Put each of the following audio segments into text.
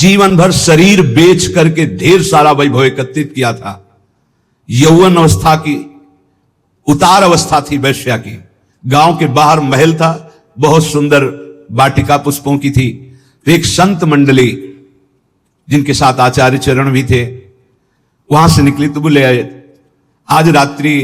जीवन भर शरीर बेच करके ढेर सारा वैभव एकत्रित किया था। यौवन अवस्था की उतार अवस्था थी वैश्या की। गांव के बाहर महल था, बहुत सुंदर वाटिका पुष्पों की थी। तो एक संत मंडली जिनके साथ आचार्य चरण भी थे, वहां से निकली तो बोले आज रात्रि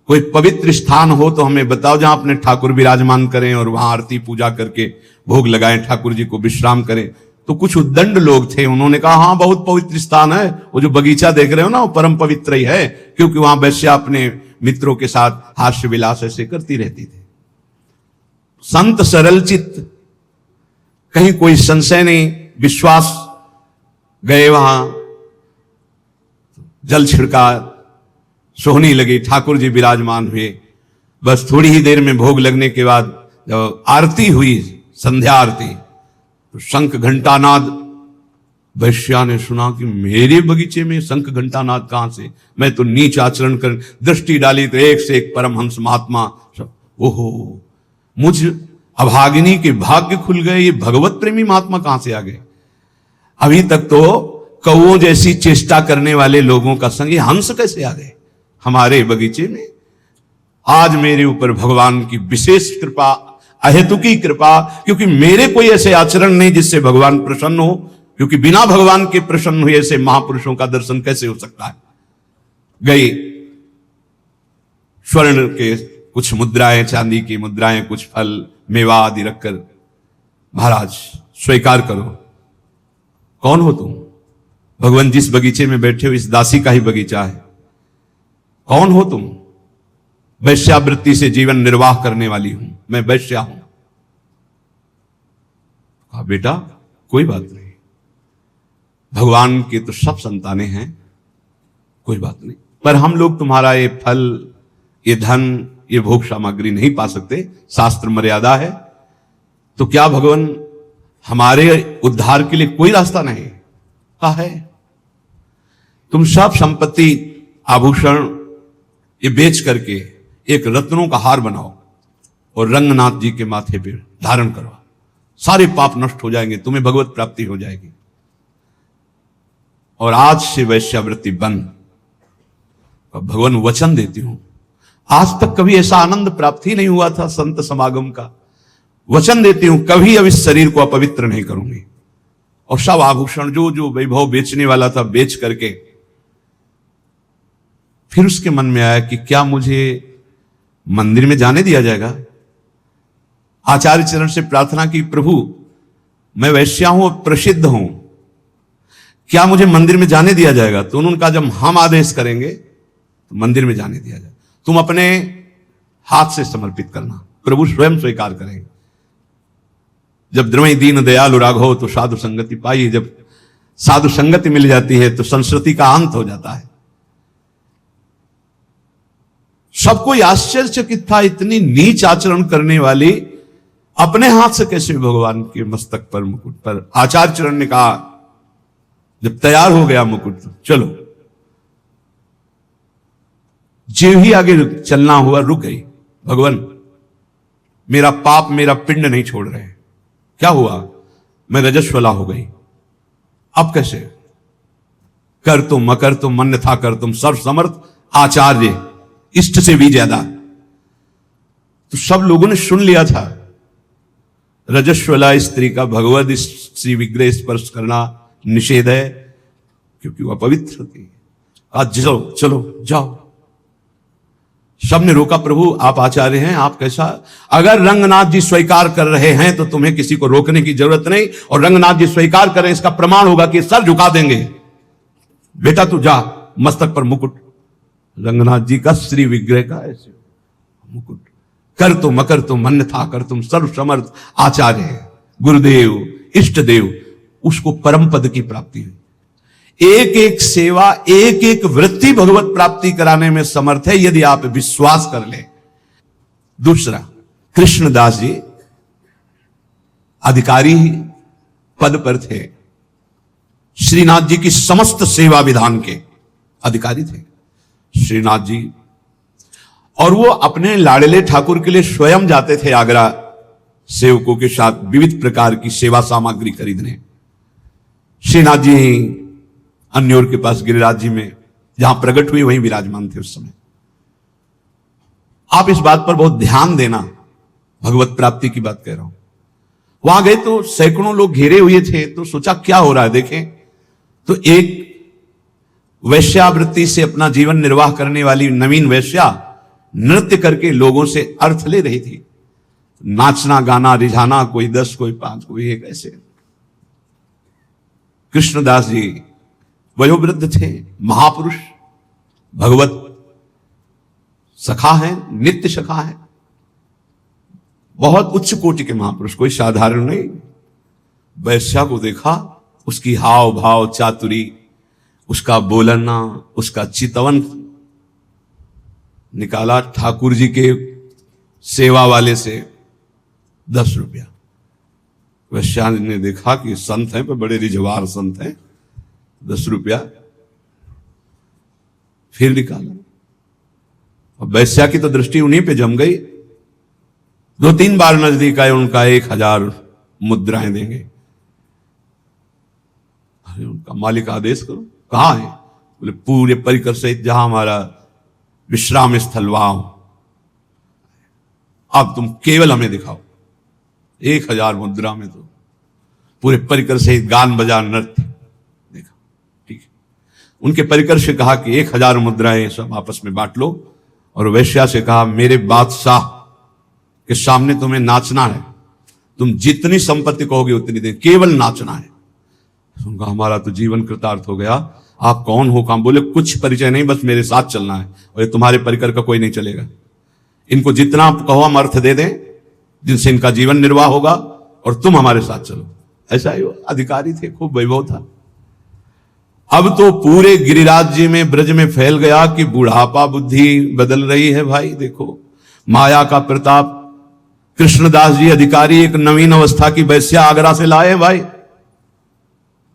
कोई पवित्र स्थान हो तो हमें बताओ जहां अपने ठाकुर विराजमान करें और वहां आरती पूजा करके भोग लगाएं, ठाकुर जी को विश्राम करें। तो कुछ उद्दंड लोग थे, उन्होंने कहा हाँ बहुत पवित्र स्थान है, वो जो बगीचा देख रहे हो ना वो परम पवित्र ही है, क्योंकि वहां वैश्या अपने मित्रों के साथ हास्य विलास ऐसे करती रहती थी। संत सरल चित्त, कहीं कोई संशय नहीं, विश्वास, गए वहां, जल छिड़का, सोहनी लगी, ठाकुर जी विराजमान हुए। बस थोड़ी ही देर में भोग लगने के बाद जब आरती हुई, संध्या आरती, तो शंख घंटानाद, वैश्या ने सुना कि मेरे बगीचे में शंख घंटानाद कहां से, मैं तो नीच आचरण कर दृष्टि डाली तो एक से एक परमहंस महात्मा, ओहो मुझ अभागिनी के भाग्य खुल गए, ये भगवत प्रेमी महात्मा कहां से आ गए। अभी तक तो कौओं जैसी चेष्टा करने वाले लोगों का संग ये हंस कैसे आ गए हमारे बगीचे में। आज मेरे ऊपर भगवान की विशेष कृपा, अहेतुकी कृपा, क्योंकि मेरे कोई ऐसे आचरण नहीं जिससे भगवान प्रसन्न हो, क्योंकि बिना भगवान के प्रसन्न हुए ऐसे महापुरुषों का दर्शन कैसे हो सकता है। गई स्वर्ण के कुछ मुद्राएं, चांदी की मुद्राएं, कुछ फल मेवा आदि रखकर, महाराज स्वीकार करो, कौन हो तुम? भगवान जिस बगीचे में बैठे हो इस दासी का ही बगीचा है, कौन हो तुम? वैश्यावृत्ति से जीवन निर्वाह करने वाली हूं, मैं वैश्या हूं। कहा बेटा कोई बात नहीं, भगवान के तो सब संतानें हैं, कोई बात नहीं, पर हम लोग तुम्हारा ये फल, ये धन, ये भोग सामग्री नहीं पा सकते, शास्त्र मर्यादा है। तो क्या भगवान हमारे उद्धार के लिए कोई रास्ता नहीं? कहा है, तुम सब संपत्ति, आभूषण ये बेच करके एक रत्नों का हार बनाओ और रंगनाथ जी के माथे पे धारण करो, सारे पाप नष्ट हो जाएंगे, तुम्हें भगवत प्राप्ति हो जाएगी। और आज से वैश्यावृत्ति बंद। भगवान वचन देती हूं, आज तक कभी ऐसा आनंद प्राप्त ही नहीं हुआ था संत समागम का। वचन देती हूं कभी अब इस शरीर को अपवित्र नहीं करूंगी। और सब आभूषण जो जो वैभव बेचने वाला था बेच करके, फिर उसके मन में आया कि क्या मुझे मंदिर में जाने दिया जाएगा? आचार्य चरण से प्रार्थना की, प्रभु मैं वैश्या हूं और प्रसिद्ध हूं, क्या मुझे मंदिर में जाने दिया जाएगा? तो उन्होंने कहा जब हम आदेश करेंगे तो मंदिर में जाने दिया जाए, तुम अपने हाथ से समर्पित करना, प्रभु स्वयं स्वीकार करेंगे। जब द्रवई दीन दयालु राघव तो साधु संगति पाई, जब साधु संगति मिल जाती है तो संस्कृति का अंत हो जाता है। सबको आश्चर्यचकित था, इतनी नीच आचरण करने वाली अपने हाथ से कैसे भगवान के मस्तक पर, मुकुट पर। आचार्य चरण ने कहा जब तैयार हो गया मुकुट तो चलो, जो ही आगे चलना हुआ रुक गई। भगवान मेरा पाप, मेरा पिंड नहीं छोड़ रहे, क्या हुआ? मैं रजस्वला हो गई, अब कैसे? कर तुम मकर तुम मन था कर तुम सर्व समर्थ आचार्य, इष्ट से भी ज्यादा। तो सब लोगों ने सुन लिया था, रजस्वला स्त्री का भगवत श्री विग्रह स्पर्श करना निषेध है, क्योंकि वह पवित्र थी। आज चलो चलो जाओ। सबने रोका, प्रभु आप आचार्य हैं, आप कैसा? अगर रंगनाथ जी स्वीकार कर रहे हैं तो तुम्हें किसी को रोकने की जरूरत नहीं, और रंगनाथ जी स्वीकार करें इसका प्रमाण होगा कि सर झुका देंगे। बेटा तू जा, मस्तक पर मुकुट, रंगनाथ जी का श्री विग्रह का ऐसे मुकुट, कर तो मकर तो मन था कर तुम सर्व समर्थ आचार्य, गुरुदेव इष्ट देव, उसको परम पद की प्राप्ति हुई। एक एक सेवा, एक एक वृत्ति भगवत प्राप्ति कराने में समर्थ है यदि आप विश्वास कर ले। दूसरा, कृष्णदास जी अधिकारी पद पर थे, श्रीनाथ जी की समस्त सेवा विधान के अधिकारी थे श्रीनाथ जी, और वो अपने लाडले ठाकुर के लिए स्वयं जाते थे आगरा सेवकों के साथ विविध प्रकार की सेवा सामग्री खरीदने। श्रीनाथ जी अन्योर के पास गिरिराज जी में जहां प्रकट हुई वहीं विराजमान थे उस समय। आप इस बात पर बहुत ध्यान देना, भगवत प्राप्ति की बात कह रहा हूं। वहां गए तो सैकड़ों लोग घेरे हुए थे, तो सोचा क्या हो रहा है देखें। तो एक वैश्यावृत्ति से अपना जीवन निर्वाह करने वाली नवीन वैश्या नृत्य करके लोगों से अर्थ ले रही थी। नाचना गाना रिझाना, कोई 10 कोई 5 कोई 1, ऐसे। कृष्णदास जी वयोवृद्ध थे, महापुरुष, भगवत सखा है, नित्य सखा है, बहुत उच्च कोटि के महापुरुष, कोई साधारण नहीं। वैश्या को देखा, उसकी हाव भाव चातुरी, उसका बोलना, उसका चितवन निकाला ठाकुर जी के सेवा वाले से 10 रुपया। वैश्या ने देखा कि संत हैं, पर बड़े रिझवार संत हैं, 10 रुपया फिर निकाला। और वैश्या की तो दृष्टि उन्हीं पे जम गई। 2-3 बार नजदीक आए, उनका 1000 मुद्राएं देंगे। अरे उनका मालिक आदेश करो, कहां है? बोले पूरे परिकर सहित जहां हमारा विश्राम स्थल वहां, अब तुम केवल हमें दिखाओ। 1000 मुद्रा में तो पूरे परिकर सहित गान बजा नृत्य देखा। ठीक है, उनके परिकर से कहा कि 1000 मुद्राएं सब आपस में बांट लो, और वैश्या से कहा मेरे बादशाह के सामने तुम्हें नाचना है, तुम जितनी संपत्ति कहोगे उतनी दे, केवल नाचना है। उनका हमारा तो जीवन कृतार्थ हो गया। आप कौन हो? काम बोले कुछ परिचय नहीं, बस मेरे साथ चलना है, और ये तुम्हारे परिकर का कोई नहीं चलेगा। इनको जितना आप कहो हम अर्थ दे दें, जिनसे इनका जीवन निर्वाह होगा, और तुम हमारे साथ चलो। ऐसा ही अधिकारी थे, खूब वैभव था। अब तो पूरे गिरिराज जी में, ब्रज में फैल गया कि बुढ़ापा बुद्धि बदल रही है। भाई देखो माया का प्रताप। कृष्णदास जी अधिकारी एक नवीन अवस्था की वैश्या आगरा से लाए भाई,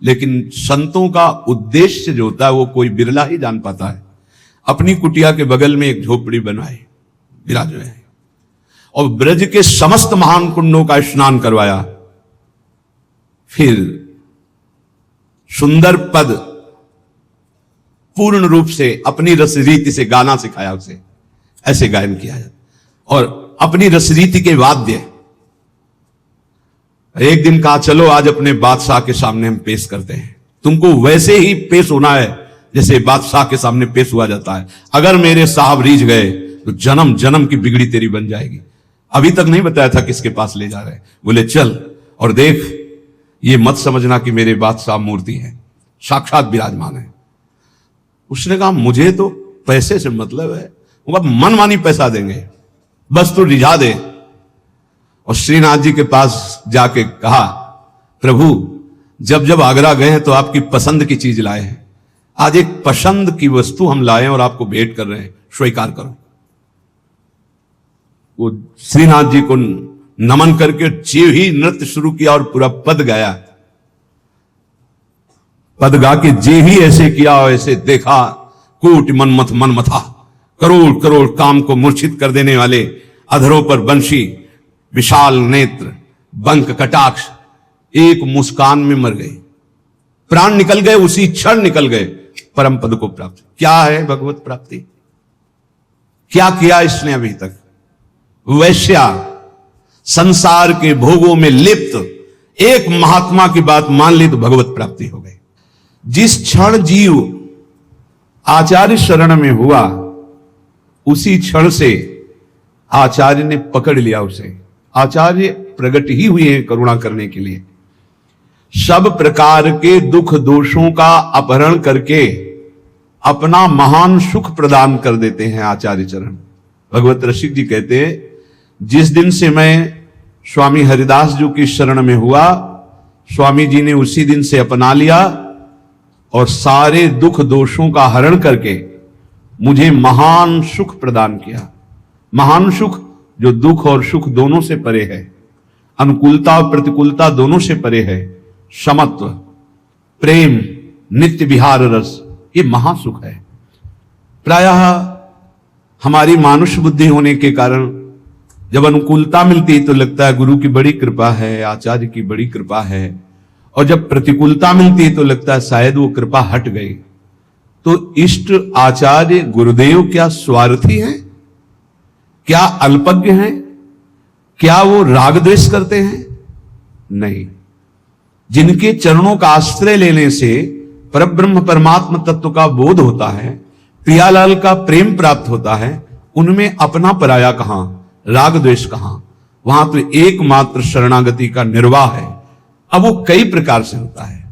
लेकिन संतों का उद्देश्य जो होता है वो कोई बिरला ही जान पाता है। अपनी कुटिया के बगल में एक झोपड़ी बनाई, विराज है, और ब्रज के समस्त महान कुंडों का स्नान करवाया। फिर सुंदर पद पूर्ण रूप से अपनी रस रीति से गाना सिखाया उसे, ऐसे गायन किया जाता, और अपनी रस रीति के वाद्य। एक दिन कहा चलो आज अपने बादशाह के सामने हम पेश करते हैं। तुमको वैसे ही पेश होना है जैसे बादशाह के सामने पेश हुआ जाता है। अगर मेरे साहब रीझ गए तो जन्म जन्म की बिगड़ी तेरी बन जाएगी। अभी तक नहीं बताया था किसके पास ले जा रहे। बोले चल और देख, ये मत समझना कि मेरे बादशाह मूर्ति है, साक्षात विराजमान है। उसने कहा मुझे तो पैसे से मतलब है, मनमानी पैसा देंगे, बस तू रिझा दे। और श्रीनाथ जी के पास जाके कहा प्रभु जब जब आगरा गए हैं तो आपकी पसंद की चीज लाए हैं, आज एक पसंद की वस्तु हम लाए और आपको भेंट कर रहे हैं, स्वीकार करो। वो श्रीनाथ जी को नमन करके जे ही नृत्य शुरू किया और पूरा पद गाया। पद गा के जे ही ऐसे किया और ऐसे देखा, कोटि मनमथ मन मथा, करोड़ करोड़ काम को मूर्छित कर देने वाले अधरों पर बंशी, विशाल नेत्र, बंक कटाक्ष, एक मुस्कान में मर गए, प्राण निकल गए, उसी क्षण निकल गए, परम पद को प्राप्त। क्या है भगवत प्राप्ति? क्या किया इसने अभी तक? वैश्या संसार के भोगों में लिप्त एक महात्मा की बात मान ली तो भगवत प्राप्ति हो गई। जिस क्षण जीव आचार्य शरण में हुआ उसी क्षण से आचार्य ने पकड़ लिया उसे। आचार्य प्रकट ही हुए हैं करुणा करने के लिए। सब प्रकार के दुख दोषों का अपहरण करके अपना महान सुख प्रदान कर देते हैं आचार्य चरण। भगवत रसिक जी कहते हैं जिस दिन से मैं स्वामी हरिदास जी की शरण में हुआ, स्वामी जी ने उसी दिन से अपना लिया और सारे दुख दोषों का हरण करके मुझे महान सुख प्रदान किया। महान सुख जो दुख और सुख दोनों से परे है, अनुकूलता और प्रतिकूलता दोनों से परे है, समत्व, प्रेम, नित्य विहार रस, ये महासुख है। प्रायः हमारी मानुष बुद्धि होने के कारण जब अनुकूलता मिलती है तो लगता है गुरु की बड़ी कृपा है, आचार्य की बड़ी कृपा है, और जब प्रतिकूलता मिलती है तो लगता है शायद वो कृपा हट गई। तो इष्ट आचार्य गुरुदेव क्या स्वार्थी हैं? क्या अल्पज्ञ हैं? क्या वो राग द्वेष करते हैं? नहीं। जिनके चरणों का आश्रय लेने से परब्रह्म परमात्मा तत्व का बोध होता है, प्रियालाल का प्रेम प्राप्त होता है, उनमें अपना पराया कहां, राग द्वेष कहां? वहां तो एकमात्र शरणागति का निर्वाह है। अब वो कई प्रकार से होता है।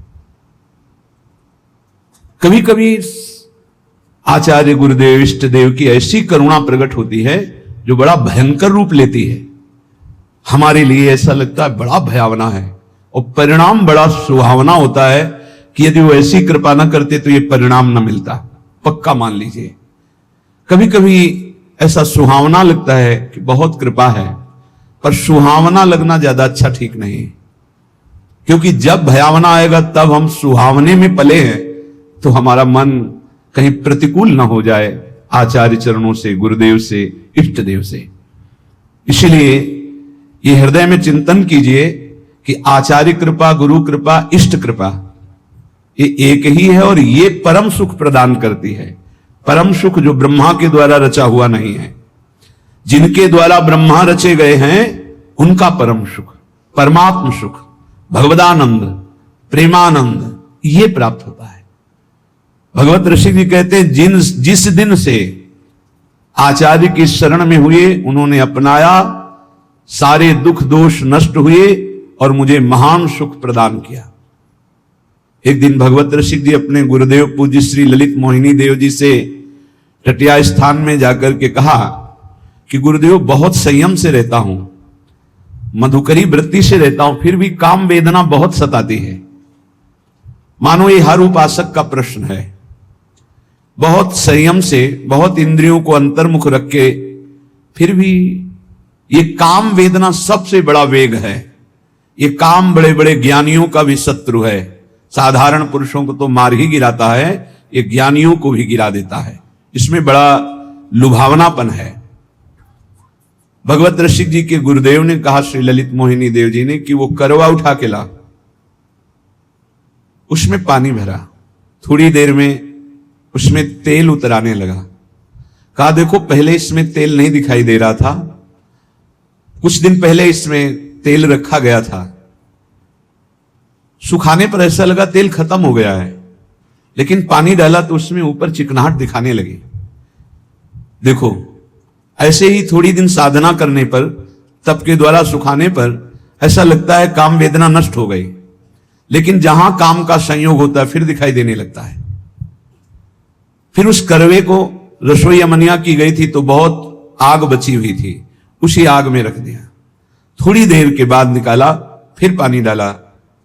कभी कभी आचार्य गुरुदेव इष्ट देव की ऐसी करुणा प्रकट होती है जो बड़ा भयंकर रूप लेती है। हमारे लिए ऐसा लगता है बड़ा भयावना है, और परिणाम बड़ा सुहावना होता है कि यदि वो ऐसी कृपा ना करते तो ये परिणाम ना मिलता, पक्का मान लीजिए। कभी कभी ऐसा सुहावना लगता है कि बहुत कृपा है, पर सुहावना लगना ज्यादा अच्छा ठीक नहीं, क्योंकि जब भयावना आएगा तब हम सुहावने में पले हैं, तो हमारा मन कहीं प्रतिकूल ना हो जाए आचार्य चरणों से, गुरुदेव से, इष्ट देव से। इसलिए ये हृदय में चिंतन कीजिए कि आचार्य कृपा, गुरु कृपा, इष्ट कृपा ये एक ही है, और ये परम सुख प्रदान करती है। परम सुख जो ब्रह्मा के द्वारा रचा हुआ नहीं है। जिनके द्वारा ब्रह्मा रचे गए हैं उनका परम सुख, परमात्म सुख, भगवदानंद, प्रेमानंद ये प्राप्त होता है। भगवत ऋषि जी कहते हैं जिस दिन से आचार्य की शरण में हुए उन्होंने अपनाया, सारे दुख दोष नष्ट हुए और मुझे महान सुख प्रदान किया। एक दिन भगवत ऋषि जी अपने गुरुदेव पूज्य श्री ललित मोहिनी देव जी से टटिया स्थान में जाकर के कहा कि गुरुदेव बहुत संयम से रहता हूं, मधुकरी वृत्ति से रहता हूं, फिर भी काम वेदना बहुत सताती है। मानो ये हर उपासक का प्रश्न है। बहुत संयम से, बहुत इंद्रियों को अंतर्मुख रख के, फिर भी ये काम वेदना सबसे बड़ा वेग है। ये काम बड़े बड़े ज्ञानियों का भी शत्रु है। साधारण पुरुषों को तो मार ही गिराता है, ये ज्ञानियों को भी गिरा देता है। इसमें बड़ा लुभावनापन है। भगवत ऋषि जी के गुरुदेव ने कहा श्री ललित मोहिनी देव जी ने कि वो करवा उठा के ला, उसमें पानी भरा, थोड़ी देर में उसमें तेल उतराने लगा। कहा देखो पहले इसमें तेल नहीं दिखाई दे रहा था, कुछ दिन पहले इसमें तेल रखा गया था, सुखाने पर ऐसा लगा तेल खत्म हो गया है, लेकिन पानी डाला तो उसमें ऊपर चिकनाहट दिखाने लगी। देखो ऐसे ही थोड़ी दिन साधना करने पर, तप के द्वारा सुखाने पर ऐसा लगता है काम वेदना नष्ट हो गई, लेकिन जहां काम का संयोग होता है फिर दिखाई देने लगता है। फिर उस करवे को रसोई अमनिया की गई थी तो बहुत आग बची हुई थी, उसी आग में रख दिया। थोड़ी देर के बाद निकाला, फिर पानी डाला,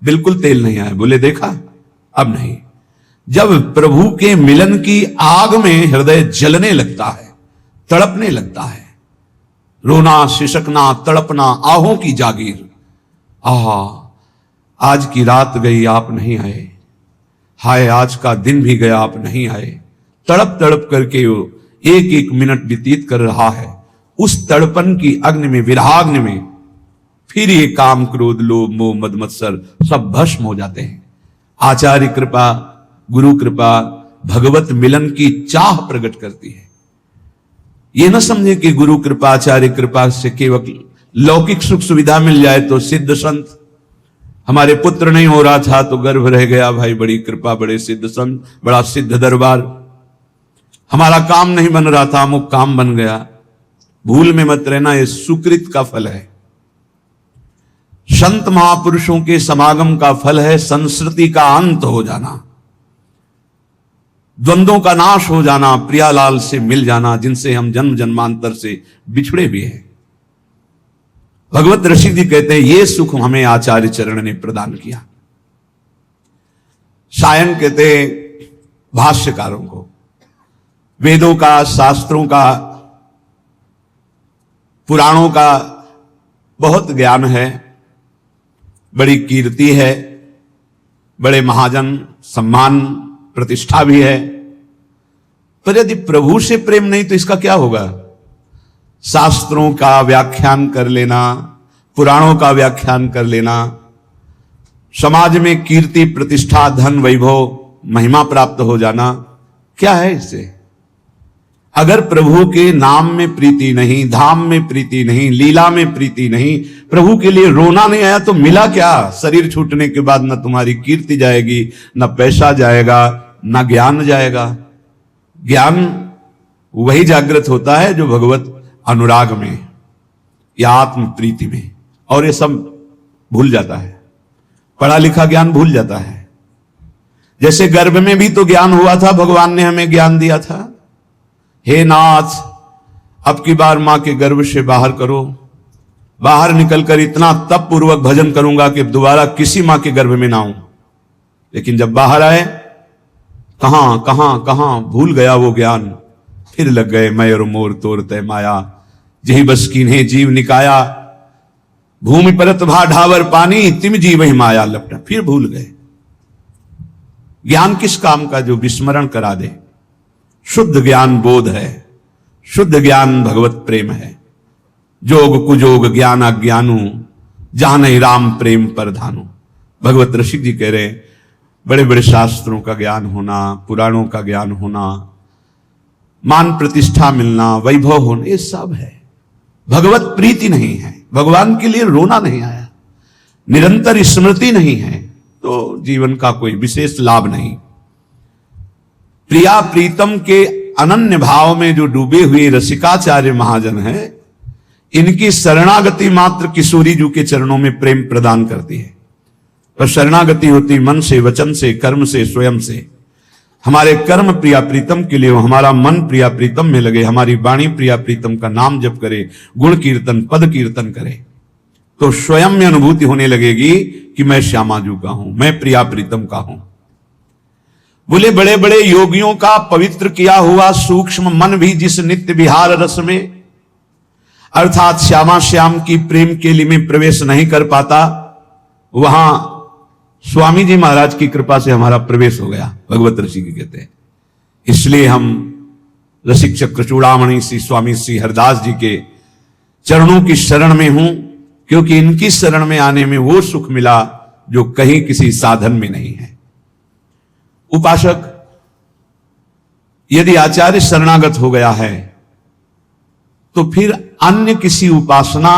बिल्कुल तेल नहीं आया। बोले देखा अब नहीं। जब प्रभु के मिलन की आग में हृदय जलने लगता है, तड़पने लगता है, रोना, सिसकना, तड़पना, आहों की जागीर, आहा आज की रात गई आप नहीं आए, हाय आज का दिन भी गया आप नहीं आए। तड़प तड़प करके वो एक एक मिनट व्यतीत कर रहा है। उस तड़पन की अग्नि में, विरहाग्नि में फिर ये काम, क्रोध, लोभ, मोह, मद, मत्सर सब भस्म हो जाते हैं। आचार्य कृपा, गुरु कृपा भगवत मिलन की चाह प्रकट करती है। ये न समझे कि गुरु कृपा, आचार्य कृपा से केवल लौकिक सुख सुविधा मिल जाए तो सिद्ध संत, हमारे पुत्र नहीं हो रहा था तो गर्भ रह गया, भाई बड़ी कृपा, बड़े सिद्ध संत, बड़ा सिद्ध दरबार, हमारा काम नहीं बन रहा था, अमुक काम बन गया। भूल में मत रहना, ये सुकृत का फल है। संत महापुरुषों के समागम का फल है संस्कृति का अंत हो जाना, द्वंद्वों का नाश हो जाना, प्रियालाल से मिल जाना जिनसे हम जन्म जन्मांतर से बिछड़े भी हैं। भगवत ऋषि जी कहते हैं ये सुख हमें आचार्य चरण ने प्रदान किया। सायन कहते हैं भाष्यकारों को, वेदों का, शास्त्रों का, पुराणों का बहुत ज्ञान है, बड़ी कीर्ति है, बड़े महाजन, सम्मान, प्रतिष्ठा भी है, पर यदि प्रभु से प्रेम नहीं तो इसका क्या होगा? शास्त्रों का व्याख्यान कर लेना, पुराणों का व्याख्यान कर लेना, समाज में कीर्ति, प्रतिष्ठा, धन, वैभव, महिमा प्राप्त हो जाना, क्या है इससे? अगर प्रभु के नाम में प्रीति नहीं, धाम में प्रीति नहीं, लीला में प्रीति नहीं, प्रभु के लिए रोना नहीं आया तो मिला क्या? शरीर छूटने के बाद न तुम्हारी कीर्ति जाएगी, न पैसा जाएगा, न ज्ञान जाएगा। ज्ञान वही जागृत होता है जो भगवत अनुराग में या आत्म प्रीति में, और ये सब भूल जाता है। पढ़ा लिखा ज्ञान भूल जाता है। जैसे गर्भ में भी तो ज्ञान हुआ था, भगवान ने हमें ज्ञान दिया था, हे नाथ अब की बार मां के गर्भ से बाहर करो, बाहर निकलकर इतना तप पूर्वक भजन करूंगा कि दोबारा किसी मां के गर्भ में ना आऊं। लेकिन जब बाहर आए, कहां कहां कहां भूल गया वो ज्ञान। फिर लग गए मैं और मोर तोर तय माया, जही बस कीन्हे जीव निकाया, भूमि परत भा ढावर पानी, तिम जीव ही माया लपटा। फिर भूल गए। ज्ञान किस काम का जो विस्मरण करा दे? शुद्ध ज्ञान बोध है, शुद्ध ज्ञान भगवत प्रेम है। जोग कुजोग ज्ञान अज्ञानु, जहां नहीं राम प्रेम परधानु। भगवत ऋषि जी कह रहे, बड़े बड़े शास्त्रों का ज्ञान होना, पुराणों का ज्ञान होना, मान प्रतिष्ठा मिलना, वैभव होना, ये सब है, भगवत प्रीति नहीं है, भगवान के लिए रोना नहीं आया, निरंतर स्मृति नहीं है, तो जीवन का कोई विशेष लाभ नहीं। प्रिया प्रीतम के अनन्य भाव में जो डूबे हुए रसिकाचार्य महाजन हैं, इनकी शरणागति मात्र किशोरी जी के चरणों में प्रेम प्रदान करती है। पर शरणागति होती मन से, वचन से, कर्म से, स्वयं से। हमारे कर्म प्रिया प्रीतम के लिए, हमारा मन प्रिया प्रीतम में लगे, हमारी वाणी प्रिया प्रीतम का नाम जप करे, गुण कीर्तन, पद कीर्तन करे, तो स्वयं में अनुभूति होने लगेगी कि मैं श्यामाजू का हूं, मैं प्रिया प्रीतम का हूं। बोले बड़े बड़े योगियों का पवित्र किया हुआ सूक्ष्म मन भी जिस नित्य विहार रस में, अर्थात श्यामा श्याम की प्रेम केली में प्रवेश नहीं कर पाता, वहां स्वामी जी महाराज की कृपा से हमारा प्रवेश हो गया, भगवत ऋषि की कहते हैं। इसलिए हम रसिक चक्र चूड़ामणि श्री स्वामी श्री हरदास जी के चरणों की शरण में हूं, क्योंकि इनकी शरण में आने में वो सुख मिला जो कहीं किसी साधन में नहीं है। उपासक यदि आचार्य शरणागत हो गया है तो फिर अन्य किसी उपासना